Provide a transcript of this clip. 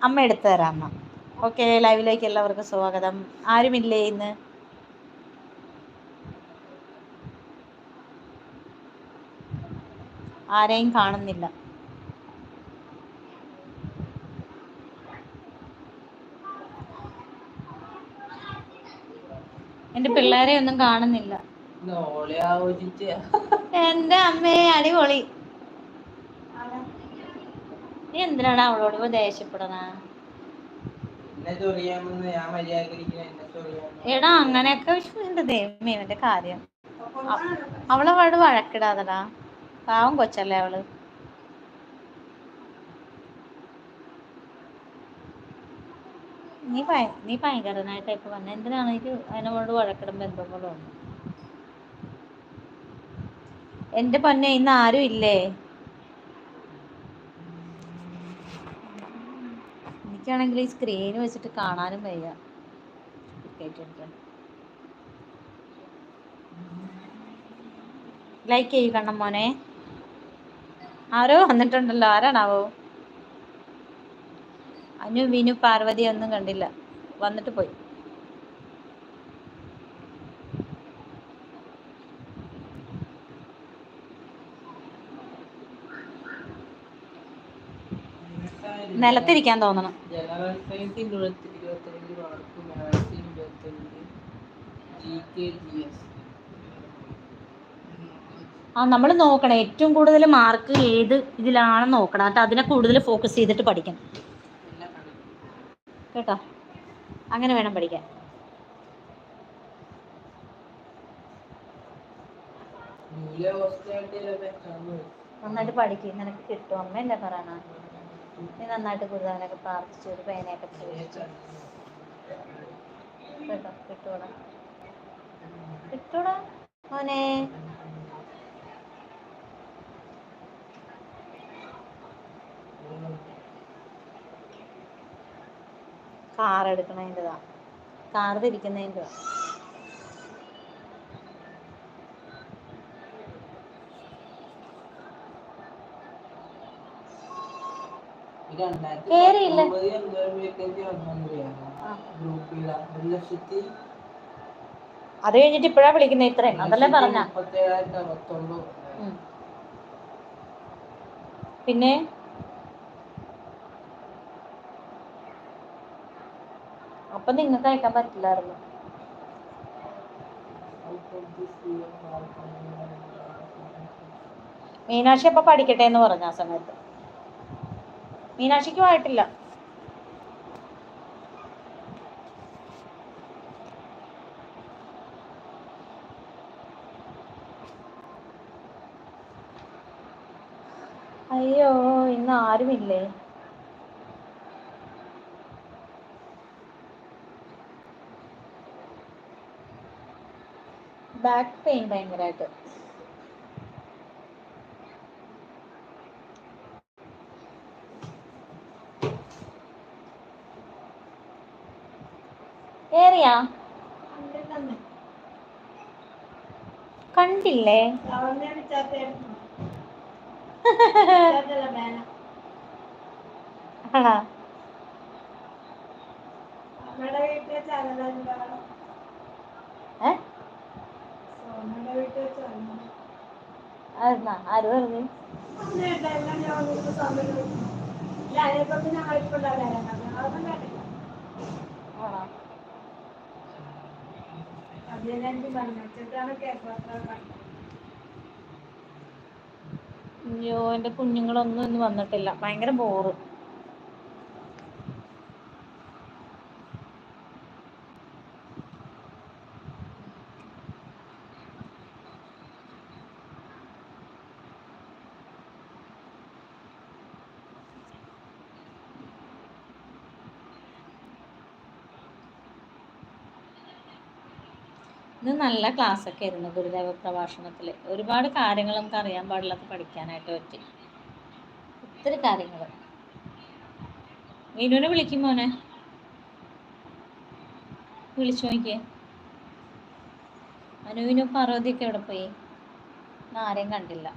അമ്മ എടുത്തു തരാം അമ്മ. ഓക്കെ, ലൈവിലേക്ക് എല്ലാവർക്കും സ്വാഗതം. ആരുമില്ലേ ഇന്ന്? ആരെയും കാണുന്നില്ല. എന്റെ പിള്ളേരെ ഒന്നും കാണുന്നില്ല. എന്റെ അമ്മേ, അടിപൊളി. നീ എന്തിനാണ് അവളോട് ദേഷ്യപ്പെടണ? എടാ അങ്ങനെയൊക്കെ എന്റെ ദൈവമേ, ഇവന്റെ കാര്യം. അവളോട് വഴക്കിടാതടാ, പാവം കൊച്ചല്ലേ അവള്. നീ ഭയങ്കരനായിട്ട് ഇപ്പൊ വന്ന എന്തിനാണ്? എനിക്ക് അതിനോട് വഴക്കിടുമ്പോ എന്തോ പോലെ തോന്നുന്നു. എന്റെ പൊന്നെ, ഇന്ന് ആരും ഇല്ലേ? എനിക്കാണെങ്കിൽ ഈ സ്ക്രീന് വെച്ചിട്ട് കാണാനും വയ്യ. ലൈക്ക് ചെയ്യ് കണ്ണം മോനെ. ആരോ വന്നിട്ടുണ്ടല്ലോ, ആരാണാവോ? അനു, വിനു, പാർവതി ഒന്നും കണ്ടില്ല, വന്നിട്ട് പോയി. നിലത്തിരിക്കാൻ തോന്നണം. ആ, നമ്മൾ നോക്കണം ഏറ്റവും കൂടുതൽ മാർക്ക് ഏത് ഇതിലാണെന്ന് നോക്കണം. എന്നിട്ട് അതിനെ കൂടുതൽ ഫോക്കസ് ചെയ്തിട്ട് പഠിക്കണം കേട്ടോ. അങ്ങനെ വേണം പഠിക്കാൻ. നന്നായിട്ട് പഠിക്കും, നിനക്ക് കിട്ടും. അമ്മയല്ലേ പറയണ. നീ നന്നായിട്ട് ഗുരുദേവനൊക്കെ പ്രാർത്ഥിച്ചു ഒരു പേനയൊക്കെ ചോദിച്ചു കേട്ടോ. കിട്ടൂടാ, കിട്ടൂടാ മോനെ. കാർ എടുക്കണതിൻ്റെതാ, കാർ തിരിക്കുന്നതിൻ്റെതാ. കേറിയില്ല. അത് കഴിഞ്ഞിട്ട് ഇപ്പഴാ വിളിക്കുന്നത്. ഇത്രയും അതല്ലേ പറഞ്ഞ. പിന്നെ അപ്പൊ നിങ്ങൾക്ക് അയക്കാൻ പറ്റില്ലായിരുന്നു. മീനാക്ഷി അപ്പൊ പഠിക്കട്ടെ എന്ന് പറഞ്ഞ ആ സമയത്ത്. മീനാക്ഷിക്കും ആയിട്ടില്ല. അയ്യോ, ഇന്ന് ആരുമില്ലേ? ബാക്ക് പെയിൻ ഭയങ്കരമായിട്ട്. ഏറിയാ കണ്ടില്ലേ? ആണോ? ആര് പറഞ്ഞു? അയ്യോ, എൻ്റെ കുഞ്ഞുങ്ങളൊന്നും ഇന്ന് വന്നിട്ടില്ല. ഭയങ്കര ബോറ്. ഇത് നല്ല ക്ലാസ്സൊക്കെ ആയിരുന്നു ഗുരുദേവ പ്രഭാഷണത്തിൽ. ഒരുപാട് കാര്യങ്ങൾ നമുക്ക് അറിയാൻ പാടില്ലാത്ത പഠിക്കാനായിട്ട് പറ്റി. ഒത്തിരി കാര്യങ്ങൾ. മീനുവിനെ വിളിക്കും മോനെ, വിളിച്ചു നോക്കിയേ. അനുവിനും പാർവതിയൊക്കെ എവിടെ പോയി? ആരെയും കണ്ടില്ല.